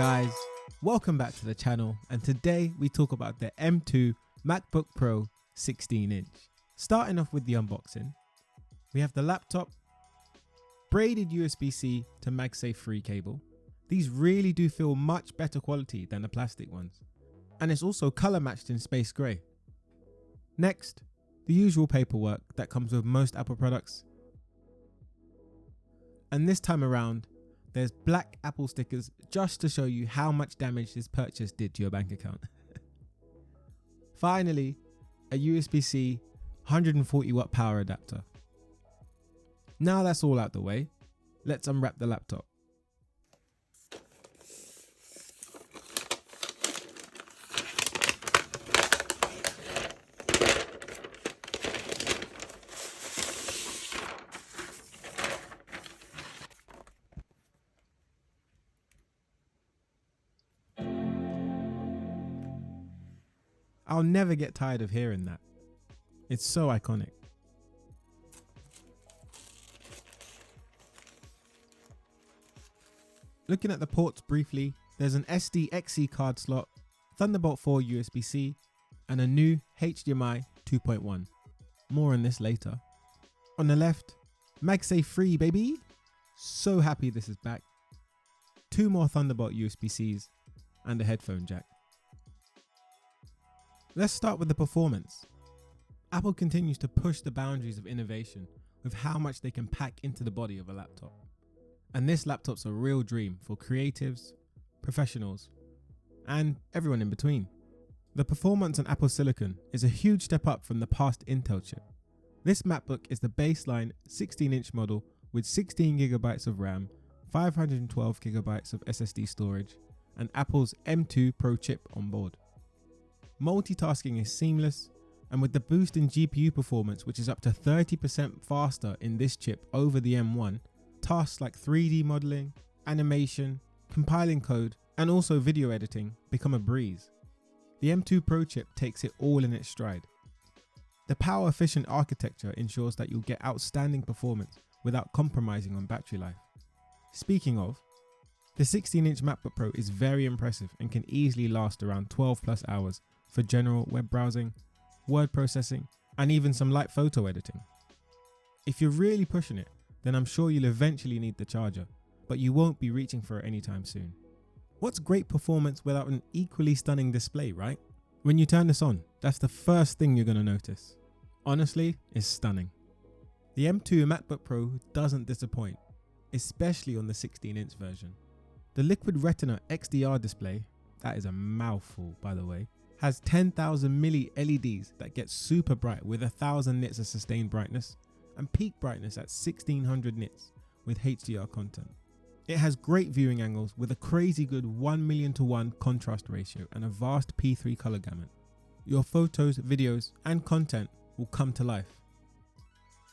guys, welcome back to the channel, and today we talk about the M2 Macbook Pro 16-inch. Starting off with the unboxing, we have the laptop, braided USB-C to MagSafe free cable. These really do feel much better quality than the plastic ones, and it's also color matched in space grey. Next, the usual paperwork that comes with most Apple products, and this time around there's black Apple stickers just to show you how much damage this purchase did to your bank account. Finally, a USB-C 140 watt power adapter. Now that's all out the way, let's unwrap the laptop. I'll never get tired of hearing that. It's so iconic. Looking at the ports briefly, there's an SD-XC card slot, Thunderbolt 4 USB-C, and a new HDMI 2.1. More on this later. On the left, MagSafe free, baby! So happy this is back. 2 more Thunderbolt USB-Cs and a headphone jack. Let's start with the performance. Apple continues to push the boundaries of innovation with how much they can pack into the body of a laptop. And this laptop's a real dream for creatives, professionals, and everyone in between. The performance on Apple Silicon is a huge step up from the past Intel chip. This MacBook is the baseline 16-inch model with 16GB of RAM, 512GB of SSD storage, and Apple's M2 Pro chip on board. Multitasking is seamless, and with the boost in GPU performance, which is up to 30% faster in this chip over the M1, tasks like 3D modeling, animation, compiling code, and also video editing become a breeze. The M2 Pro chip takes it all in its stride. The power-efficient architecture ensures that you'll get outstanding performance without compromising on battery life. Speaking of, the 16-inch MacBook Pro is very impressive and can easily last around 12 plus hours for general web browsing, word processing, and even some light photo editing. If you're really pushing it, then I'm sure you'll eventually need the charger, but you won't be reaching for it anytime soon. What's great performance without an equally stunning display, right? When you turn this on, that's the first thing you're going to notice. Honestly, it's stunning. The M2 MacBook Pro doesn't disappoint, especially on the 16-inch version. The Liquid Retina XDR display, that is a mouthful by the way, has 10,000 milli LEDs that get super bright with 1000 nits of sustained brightness and peak brightness at 1600 nits with HDR content. It has great viewing angles with a crazy good 1,000,000:1 contrast ratio and a vast P3 color gamut. Your photos, videos, and content will come to life.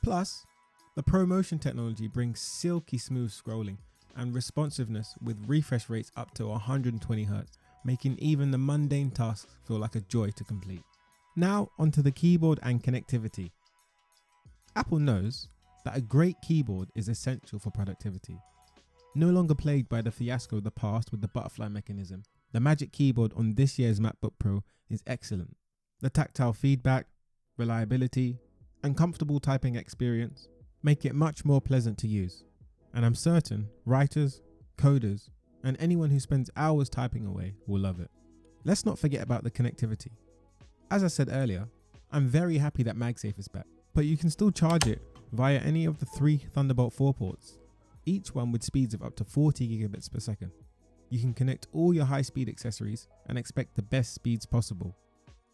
Plus, the ProMotion technology brings silky smooth scrolling and responsiveness with refresh rates up to 120Hz, making even the mundane tasks feel like a joy to complete. Now onto the keyboard and connectivity. Apple knows that a great keyboard is essential for productivity. No longer plagued by the fiasco of the past with the butterfly mechanism, the Magic Keyboard on this year's MacBook Pro is excellent. The tactile feedback, reliability, and comfortable typing experience make it much more pleasant to use. And I'm certain writers, coders, and anyone who spends hours typing away will love it. Let's not forget about the connectivity. As I said earlier, I'm very happy that MagSafe is back, but you can still charge it via any of the 3 Thunderbolt 4 ports, each one with speeds of up to 40 gigabits per second. You can connect all your high-speed accessories and expect the best speeds possible.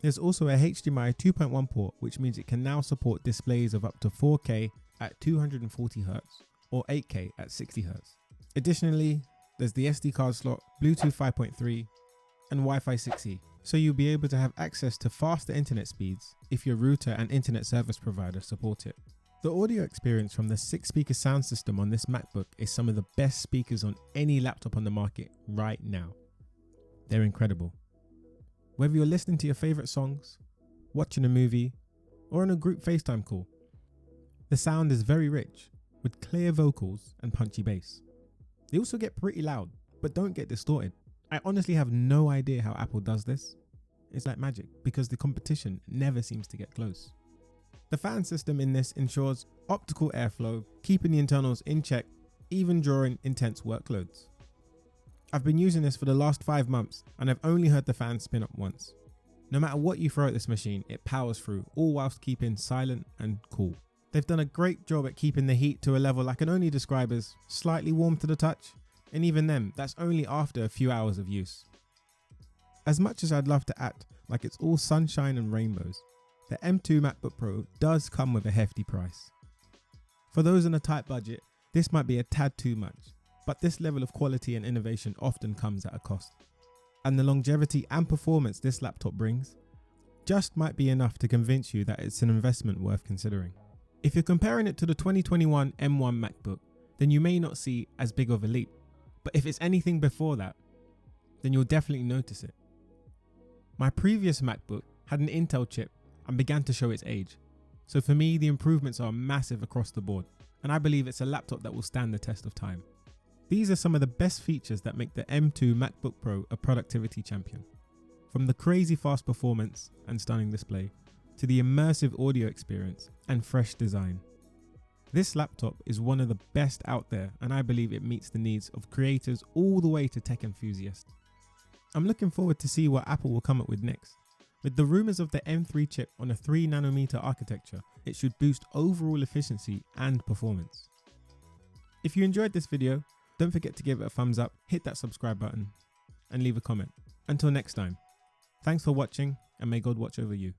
There's also a HDMI 2.1 port, which means it can now support displays of up to 4K at 240Hz or 8K at 60Hz. Additionally, there's the SD card slot, Bluetooth 5.3, and Wi-Fi 6E, so you'll be able to have access to faster internet speeds if your router and internet service provider support it. The audio experience from the 6-speaker sound system on this MacBook is some of the best speakers on any laptop on the market right now. They're incredible. Whether you're listening to your favorite songs, watching a movie, or on a group FaceTime call, the sound is very rich, with clear vocals and punchy bass. They also get pretty loud, but don't get distorted. I honestly have no idea how Apple does this. It's like magic because the competition never seems to get close. The fan system in this ensures optical airflow, keeping the internals in check even during intense workloads. I've been using this for the last 5 months and I've only heard the fan spin up once. No matter what you throw at this machine, it powers through, all whilst keeping silent and cool. They've done a great job at keeping the heat to a level I can only describe as slightly warm to the touch, and even then, that's only after a few hours of use. As much as I'd love to act like it's all sunshine and rainbows, the M2 Macbook Pro does come with a hefty price. For those on a tight budget, this might be a tad too much, but this level of quality and innovation often comes at a cost. And the longevity and performance this laptop brings just might be enough to convince you that it's an investment worth considering. If you're comparing it to the 2021 M1 MacBook, then you may not see as big of a leap, but if it's anything before that, then you'll definitely notice it. My previous MacBook had an Intel chip and began to show its age, so for me the improvements are massive across the board, and I believe it's a laptop that will stand the test of time. These are some of the best features that make the M2 MacBook Pro a productivity champion. From the crazy fast performance and stunning display, to the immersive audio experience and fresh design. This laptop is one of the best out there, and I believe it meets the needs of creators all the way to tech enthusiasts. I'm looking forward to see what Apple will come up with next. With the rumours of the M3 chip on a 3nm architecture, it should boost overall efficiency and performance. If you enjoyed this video, don't forget to give it a thumbs up, hit that subscribe button, and leave a comment. Until next time, thanks for watching, and may God watch over you.